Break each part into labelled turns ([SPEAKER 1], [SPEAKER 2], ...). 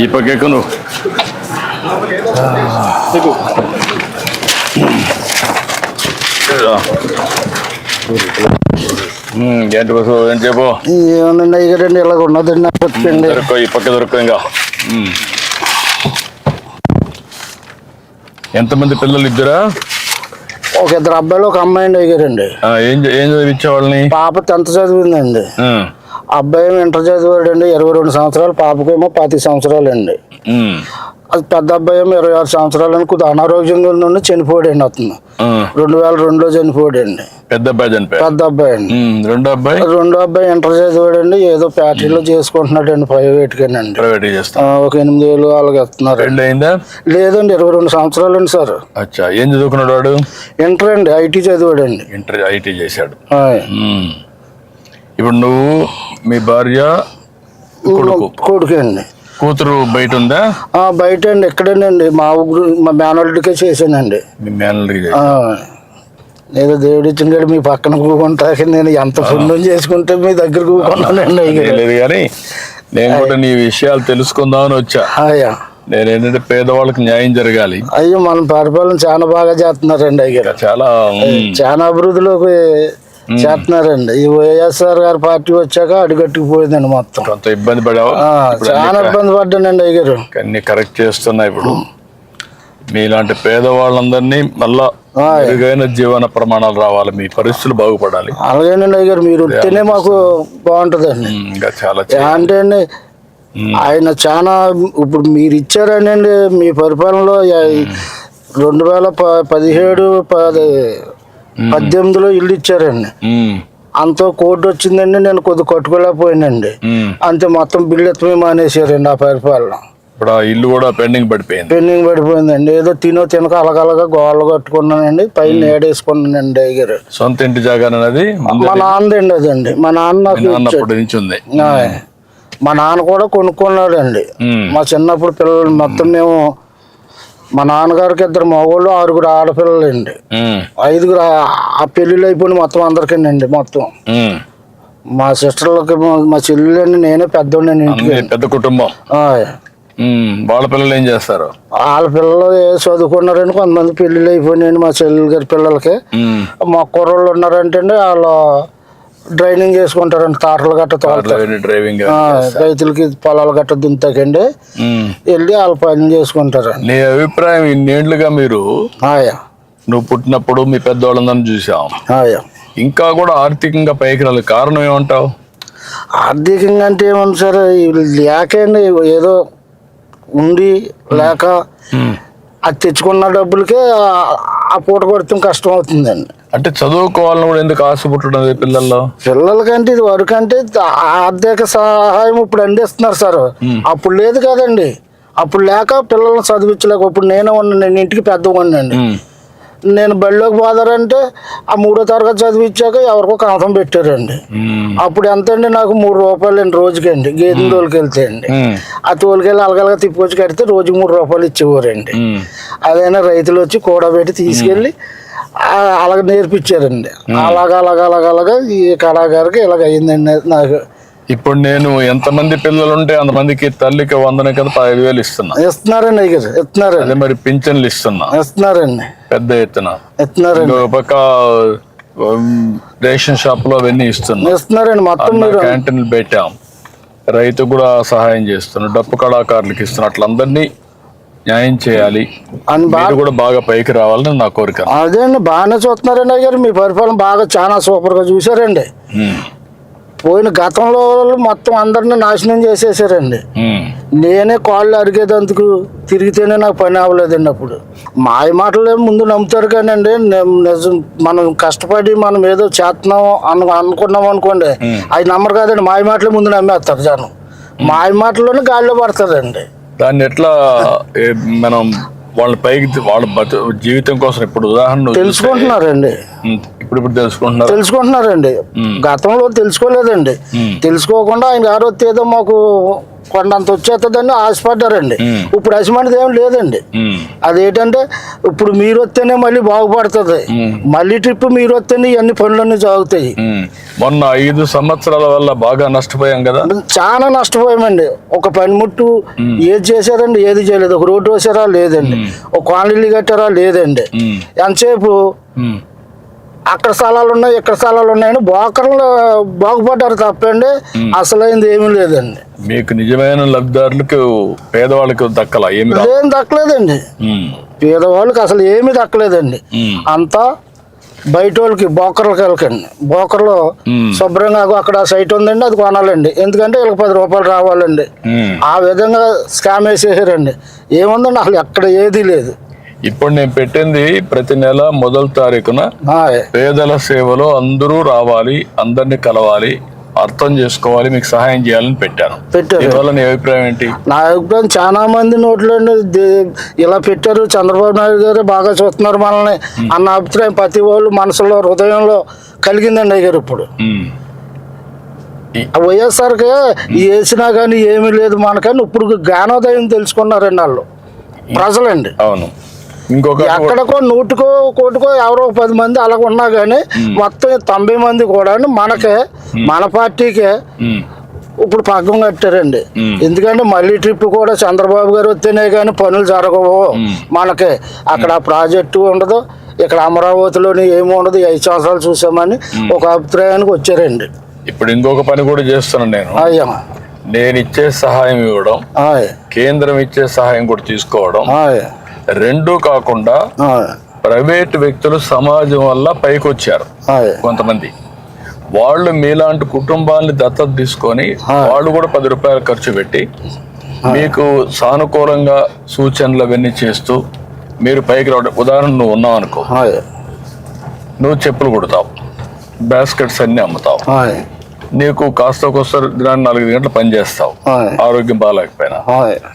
[SPEAKER 1] ఈ పక్క నువ్వు ఏంటి బస్సు ఏం చెప్పు.
[SPEAKER 2] ఏమన్నా ఇక్కడండి ఇలాగ ఉన్నదండి
[SPEAKER 1] దొరకో ఈ పక్క దొరకో. ఇంకా ఎంతమంది పిల్లలు? ఇద్దరా?
[SPEAKER 2] ఒక ఇద్దరు అబ్బాయిలు ఒక అమ్మాయి అండి అయ్యారండి.
[SPEAKER 1] ఏం చదివించే వాళ్ళని?
[SPEAKER 2] పాప 10th చదివిందండి. అబ్బాయి ఇంటర్ చదివాడండి. 22 సంవత్సరాలు. పాపకేమో 25 సంవత్సరాలు అండి. అది పెద్ద అబ్బాయి ఏమో 26 సంవత్సరాలు. కొద్దిగా అనారోగ్యంగా నుండి చనిపోయాడండి. అతను 2002లో చనిపోయాడండి.
[SPEAKER 1] పెద్ద అబ్బాయి చనిపోయాడు.
[SPEAKER 2] పెద్ద అబ్బాయి అండి.
[SPEAKER 1] రెండో అబ్బాయి
[SPEAKER 2] ఇంటర్ చదివాడండి. ఏదో ఫ్యాక్టరీలో చేసుకుంటున్నాడండి ప్రైవేట్ గానండి. ఒక 8,000 అలాగే ఇస్తున్నారు. లేదండి 22 సంవత్సరాలు అండి సార్.
[SPEAKER 1] అచ్చా, ఏం చదువుకున్నాడు వాడు?
[SPEAKER 2] ఇంటర్ అండి. ఐటీ చదివాడండి.
[SPEAKER 1] ఇంటర్ ఐటీ చేశాడు. ఇప్పుడు నువ్వు, మీ భార్య,
[SPEAKER 2] కొడుకు అండి.
[SPEAKER 1] కూతురు బయట ఉందా?
[SPEAKER 2] బయట అండి. ఎక్కడేనండి మా మేనల్లుడికే చేశానండి.
[SPEAKER 1] మీ మేనల్లుడికి?
[SPEAKER 2] ఏదో దేవుడి ఇచ్చిన మీ పక్కన కూకుంటాక నేను ఎంత పుణ్యం చేసుకుంటే మీ దగ్గర కూకున్నానండి.
[SPEAKER 1] లేదు కానీ నేను కూడా నీ విషయాలు తెలుసుకుందామని వచ్చా. నేనేంటంటే పేదవాళ్ళకి న్యాయం జరగాలి.
[SPEAKER 2] అయ్యో, మన పరిపాలన చాలా బాగా చేస్తున్నారండి. అయ్యారు చాలా అభివృద్ధిలోకి చేస్తున్నారండి. ఈ వైఎస్ఆర్ గారి పార్టీ వచ్చాక అడుగట్టుకుపోయిందండి మొత్తం.
[SPEAKER 1] కొంత ఇబ్బంది పడావా?
[SPEAKER 2] చాలా ఇబ్బంది పడ్డానండి అయ్యారు.
[SPEAKER 1] అన్ని కరెక్ట్ చేస్తున్నా. ఇప్పుడు మీలాంటి పేదవాళ్ళందరినీ మళ్ళా మెరుగైన జీవన ప్రమాణాలు రావాలి. మీ పరిస్థితులు బాగుపడాలి.
[SPEAKER 2] అలాగేనండి అయ్యారు. మీరు ఉంటేనే మాకు బాగుంటుందండి.
[SPEAKER 1] ఇంకా చాలా
[SPEAKER 2] అంటే అండి ఆయన చాలా ఇప్పుడు మీరు ఇచ్చారనండి. మీ పరిపాలనలో 2017, 18లో ఇల్లు ఇచ్చారండి. అంతో కోర్టు వచ్చిందండి. నేను కొద్దిగా కట్టుకోలేకపోయానండి. అంతే మొత్తం బిల్లు ఎత్తమే మానేసారండి ఆ పరిపాలన.
[SPEAKER 1] ఇప్పుడు ఆ ఇల్లు కూడా పెండింగ్
[SPEAKER 2] పడిపోయిందండి. ఏదో తినక అలగలగా గోళ్ళు కట్టుకున్నానండి. పైన ఏడేసుకున్నానండి అయ్యారు.
[SPEAKER 1] సొంత ఇంటి జాగానది
[SPEAKER 2] మా నాన్నదండి. అదండి మా నాన్న మా నాన్న కూడా కొనుక్కున్నాడండి. మా చిన్నప్పుడు పిల్లలు మొత్తం మేము, మా నాన్నగారికి 2 మగవాళ్ళు 6 ఆడపిల్లలండి. 5 ఆ పెళ్ళిళ్ళు అయిపోయి మొత్తం అందరికీనండి. మొత్తం మా సిస్టర్లకి, మా చెల్లెలండి, నేనే పెద్దోండి. ఇంటికి
[SPEAKER 1] పెద్ద కుటుంబం. వాళ్ళ పిల్లలు ఏం చేస్తారు?
[SPEAKER 2] వాళ్ళ పిల్లలు చదువుకున్నారండి. కొంతమంది పెళ్ళిళ్ళు అయిపోయినాయండి. మా చెల్లెలు గారి పిల్లలకి. మా కుర్రోళ్ళు ఉన్నారంటే వాళ్ళు డ్రైవింగ్ చేసుకుంటారండి. తాటలు గట్ట
[SPEAKER 1] డ్రైవింగ్,
[SPEAKER 2] రైతులకి పొలాలు గట్ట దుంతాకండి వెళ్ళి వాళ్ళు పని చేసుకుంటారండి.
[SPEAKER 1] నీ అభిప్రాయం, ఇన్నేళ్లుగా మీరు, నువ్వు పుట్టినప్పుడు మీ పెద్దవాళ్ళందరినీ చూసాం, ఇంకా కూడా ఆర్థికంగా పైకి రాలేదు. కారణం ఏమంటావు?
[SPEAKER 2] ఆర్థికంగా అంటే ఏమన్నా సరే లేకండి. ఏదో ఉండి లేక అది తెచ్చుకున్న డబ్బులకే ఆ పూట కొడతాం కష్టం అవుతుందండి.
[SPEAKER 1] అంటే చదువుకోవాలని కూడా ఎందుకు ఆశ పుట్టడం
[SPEAKER 2] పిల్లలకంటే ఇది వరకు అంటే ఆర్థిక సహాయం ఇప్పుడు అందిస్తున్నారు సార్. అప్పుడు లేదు కదండి. అప్పుడు లేక పిల్లల్ని చదివించలేక ఇప్పుడు నేను ఇంటికి పెద్దగా ఉన్నాండి. నేను బడిలోకి పోదారంటే ఆ 3వ తరగతి చదివించాక ఎవరికో కాంతం పెట్టారండి. అప్పుడు ఎంత అండి నాకు 3 రూపాయలు అండి రోజుకండి. గేదెని తోలుకెళ్తే అండి. ఆ తోలుకెళ్ళి అలగలగా తిప్పుకొచ్చి కడితే రోజుకి 3 రూపాయలు ఇచ్చేవారండి. అదైనా రైతులు వచ్చి కూడబెట్టి తీసుకెళ్ళి అలాగ నేర్పించారండి. అలాగా ఈ కళాకారికి ఇలాగ అయ్యిందండి నాకు.
[SPEAKER 1] ఇప్పుడు నేను ఎంతమంది పిల్లలు ఉంటే అంతమందికి తల్లికి 100 కదా 15,000
[SPEAKER 2] ఇస్తున్నారండి. ఇస్తున్నారు.
[SPEAKER 1] అదే మరి పింఛన్లు
[SPEAKER 2] ఇస్తున్నారండి.
[SPEAKER 1] పెద్ద ఎత్తున పక్క రేషన్ షాప్ లో అవన్నీ
[SPEAKER 2] ఇస్తున్నారండి. మొత్తం
[SPEAKER 1] క్యాంటీన్లు పెట్టాం. రైతు కూడా సహాయం చేస్తున్నాం. డప్పు కళాకారులకు ఇస్తున్నాం. అట్లందరినీ న్యాయం చేయాలి అని కూడా బాగా పైకి రావాలని నా కోరిక.
[SPEAKER 2] అదే అండి, బాగానే చూస్తున్నారండి అయ్యారు. మీ పరిపాలన బాగా చాలా సూపర్ గా చూసారండి. పోయిన గతంలో మొత్తం అందరిని నాశనం చేసేసారండి. నేనే కాళ్ళు అరిగేదందుకు తిరిగితేనే నాకు పని అవ్వలేదండి. అప్పుడు మాయ మాటలే ముందు నమ్ముతారు కానండి. నిజం మనం కష్టపడి మనం ఏదో చేస్తున్నాం అనుకున్నాం అనుకోండి, అది నమ్మరు కాదండి. మాయ మాటలే ముందు నమ్మేస్తారు జనం. మాయ మాటల్లోనే గాలిలో పడతారండి.
[SPEAKER 1] దాన్ని ఎట్లా మనం వాళ్ళ పైకి వాళ్ళ జీవితం కోసం ఇప్పుడు ఉదాహరణ
[SPEAKER 2] తెలుసుకుంటున్నారండి.
[SPEAKER 1] ఇప్పుడు
[SPEAKER 2] తెలుసుకుంటున్నారండి. గతంలో తెలుసుకోలేదండి. తెలుసుకోకుండా ఆయన గారు ఏదో మాకు కొండంత వచ్చేస్తుందని ఆశపడ్డారండి. ఇప్పుడు అసిమంటిది ఏం లేదండి. అదేంటంటే ఇప్పుడు మీరు వస్తేనే మళ్ళీ బాగుపడుతుంది, మళ్ళీ ట్రిప్ మీరు వస్తేనే ఇవన్నీ పనులన్నీ సాగుతాయి.
[SPEAKER 1] మొన్న 5 సంవత్సరాల వల్ల బాగా నష్టపోయాం కదా.
[SPEAKER 2] చాలా నష్టపోయామండి. ఒక పనిముట్టు ఏది చేశారండి, ఏది చేయలేదు. ఒక రోడ్డు వేసారా లేదండి, ఒక కాలనీలు కట్టారా లేదండి. ఎంతసేపు అక్కడ స్థలాలు ఉన్నాయి ఇక్కడ స్థలాలు ఉన్నాయని బోకర్లు బాగుపడ్డారు తప్పండి, అసలైంది ఏమీ లేదండి.
[SPEAKER 1] మీకు నిజమైన లబ్ధిదారులకు పేదవాళ్ళకి దక్కలా ఏం
[SPEAKER 2] దక్కలేదండి. పేదవాళ్ళకి అసలు ఏమీ దక్కలేదండి. అంతా బయట వాళ్ళకి బోకర్లకి వెళ్ళకండి. బోకర్లో శుభ్రంగా అక్కడ సైట్ ఉందండి, అది కొనాలండి. ఎందుకంటే వీళ్ళకి 10 రూపాయలు రావాలండి. ఆ విధంగా స్కామ్ వేసేసారండి. ఏముందండి అసలు ఎక్కడ ఏదీ లేదు.
[SPEAKER 1] ఇప్పుడు నేను పెట్టింది ప్రతి నెల మొదటి తారీఖున పేదల సేవలో అందరూ రావాలి, అందరినీ కలవాలి, అర్థం చేసుకోవాలి, మీకు సహాయం చేయాలని పెట్టాను. దీనివల్ల నీ అభిప్రాయం ఏంటి?
[SPEAKER 2] నా అభిప్రాయం చాలా మంది నోట్లో ఇలా పెట్టారు, చంద్రబాబు నాయుడు గారు బాగా చూస్తున్నారు మనల్ని అన్న అభిప్రాయం ప్రతి వాళ్ళు మనసులో హృదయంలో కలిగిందండి అయ్యారు. ఇప్పుడు వైఎస్ఆర్కి వేసినా కానీ ఏమీ లేదు మనకని ఇప్పుడు జ్ఞానోదయం తెలుసుకున్నారండి వాళ్ళు ప్రజలండి.
[SPEAKER 1] అవును. ఇంకొక
[SPEAKER 2] ఎక్కడికో 100కో 1 ఎవరో 10 మంది అలాగ ఉన్నా కానీ మొత్తం 90 మంది కూడా మనకే మన పార్టీకే ఇప్పుడు పగ్గం కట్టారండి. ఎందుకంటే మళ్ళీ ట్రిప్ కూడా చంద్రబాబు గారు వస్తేనే కానీ పనులు జరగవు మనకి. అక్కడ ప్రాజెక్టు ఉండదు, ఇక్కడ అమరావతిలోని ఏమి ఉండదు. 5 సంవత్సరాలు చూసామని ఒక అభిప్రాయానికి వచ్చారండి.
[SPEAKER 1] ఇప్పుడు ఇంకొక పని కూడా చేస్తున్నాను నేను.
[SPEAKER 2] అయ్యా,
[SPEAKER 1] నేను ఇచ్చే సహాయం ఇవ్వడం, కేంద్రం ఇచ్చే సహాయం కూడా తీసుకోవడం, రెండూ కాకుండా ప్రైవేట్ వ్యక్తులు సమాజం వల్ల పైకి వచ్చారు కొంతమంది. వాళ్ళు మీలాంటి కుటుంబాన్ని దత్తత తీసుకొని వాళ్ళు కూడా 10 రూపాయలు ఖర్చు పెట్టి మీకు సానుకూలంగా సూచనలు అవన్నీ చేస్తూ మీరు పైకి రావడం. ఉదాహరణ నువ్వు ఉన్నావు అనుకో, నువ్వు చెప్పులు కుడతావు, బాస్కెట్స్ అన్ని అమ్ముతావు, నీకు కాస్త దినాన్ని 4 గంటలు పని చేస్తావు, ఆరోగ్యం బాగాలేకపోయినా.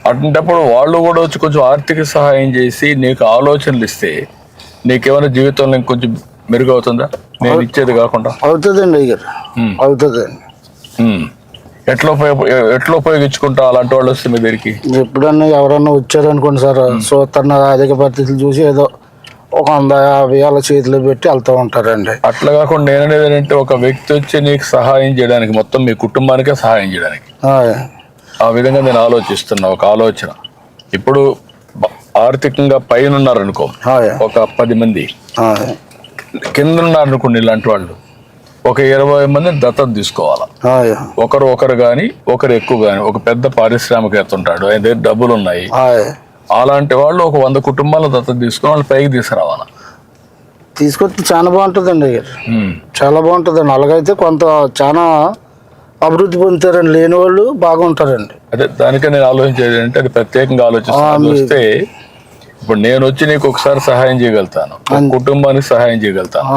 [SPEAKER 1] అటువంటిప్పుడు వాళ్ళు కూడా వచ్చి కొంచెం ఆర్థిక సహాయం చేసి నీకు ఆలోచనలు ఇస్తే నీకేమైనా జీవితంలో ఇంకొంచెం మెరుగవుతుందా? నేను ఇచ్చేది కాకుండా
[SPEAKER 2] అవుతుందండి. అవుతుందండి.
[SPEAKER 1] ఎట్లా ఉపయోగించుకుంటా అలాంటి వాళ్ళు వస్తే మీ దగ్గరికి?
[SPEAKER 2] ఎప్పుడన్నా ఎవరన్నా వచ్చారనుకోండి సార్, చూస్తున్న అధిక పరిస్థితులు చూసి ఏదో ఒక 150 వాళ్ళ చేతిలో పెట్టి వెళ్తూ ఉంటారండి.
[SPEAKER 1] అట్లా కాకుండా నేననేది ఏంటంటే ఒక వ్యక్తి వచ్చి నీకు సహాయం చేయడానికి, మొత్తం మీ కుటుంబానికే సహాయం చేయడానికి ఆ విధంగా నేను ఆలోచిస్తున్నా. ఒక ఆలోచన ఇప్పుడు ఆర్థికంగా పైన ఉన్నారనుకో ఒక 10 మంది, కింద ఉన్నారనుకోండి ఇలాంటి వాళ్ళు ఒక 20 మందిని దత్తత తీసుకోవాలా. ఒకరు కానీ ఒకరు ఎక్కువ కానీ, ఒక పెద్ద పారిశ్రామికవేత్త ఉంటాడు, ఆయన దగ్గర డబ్బులు ఉన్నాయి, అలాంటి వాళ్ళు ఒక 100 కుటుంబాల దత్తత తీసుకుని వాళ్ళు పైకి తీసుకురావాలా.
[SPEAKER 2] తీసుకొస్తే చాలా బాగుంటుందండి. చాలా బాగుంటుందండి. అలాగైతే కొంత చాలా అభివృద్ధి పొందుతారండి. లేని వాళ్ళు బాగుంటారండి.
[SPEAKER 1] అదే దానికే నేను ఆలోచించేది అంటే అది ప్రత్యేకంగా ఆలోచిస్తాను. చూస్తే ఇప్పుడు నేను వచ్చి నీకు ఒకసారి సహాయం చేయగలుగుతాను, కుటుంబానికి సహాయం చేయగలుగుతాను.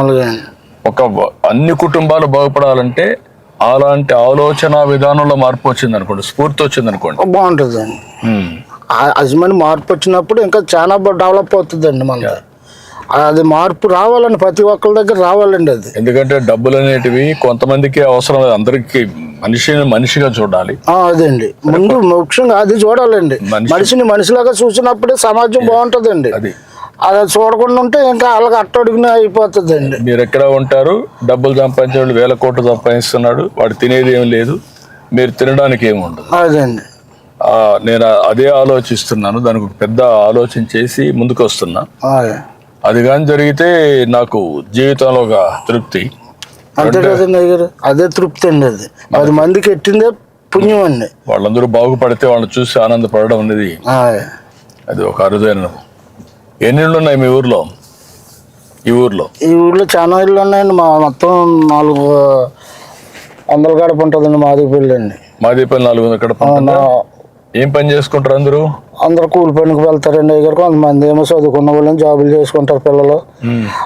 [SPEAKER 1] ఒక అన్ని కుటుంబాలు బాగుపడాలంటే అలాంటి ఆలోచన విధానంలో మార్పు వచ్చింది అనుకోండి, స్ఫూర్తి వచ్చింది అనుకోండి,
[SPEAKER 2] బాగుంటుందండి. అజ్మని మార్పు వచ్చినప్పుడు ఇంకా చాలా డెవలప్ అవుతుందండి. మన అది మార్పు రావాలండి, ప్రతి ఒక్కరి దగ్గర రావాలండి అది.
[SPEAKER 1] ఎందుకంటే డబ్బులు అనేటివి కొంతమందికి అవసరం లేదు, అందరికి మనిషిగా చూడాలి.
[SPEAKER 2] అదండి ముందు ముఖ్యంగా అది చూడాలండి. మనిషిని మనిషిలాగా చూసినప్పుడే సమాజం బాగుంటుందండి. అది చూడకుండా ఉంటే ఇంకా అలాగ అట్టడుగునే అయిపోతుందండి.
[SPEAKER 1] మీరు ఎక్కడ ఉంటారు, డబ్బులు సంపాదించే వాళ్ళు 1000 కోట్లు సంపాదిస్తున్నాడు, వాడు తినేది ఏం లేదు, మీరు తినడానికి ఏమి ఉండదు.
[SPEAKER 2] అదండి
[SPEAKER 1] నేను అదే ఆలోచిస్తున్నాను. దానికి ఒక పెద్ద ఆలోచన చేసి ముందుకు వస్తున్నా. అది కానీ జరిగితే నాకు జీవితంలో ఒక తృప్తి.
[SPEAKER 2] అంతే కదండి గారు, అదే తృప్తి అండి. అది 10 మందికి ఎట్టిందే పుణ్యం అండి.
[SPEAKER 1] వాళ్ళందరూ బాగుపడితే వాళ్ళని చూసి ఆనందపడడం అనేది అది ఒక అరుదైన. ఎన్ని ఇళ్ళు ఉన్నాయి మీ ఊర్లో? ఈ ఊర్లో
[SPEAKER 2] చాలా ఇళ్ళు ఉన్నాయండి. మొత్తం 400 గడప ఉంటుందండి. మాదిపల్లి అండి.
[SPEAKER 1] మాదిపల్లి 400 గడప. ఏం పని చేసుకుంటారు అందరూ?
[SPEAKER 2] కూలి పనికి వెళ్తారండి. కొంతమంది ఏమో చదువుకున్న వాళ్ళని జాబులు చేసుకుంటారు పిల్లలు.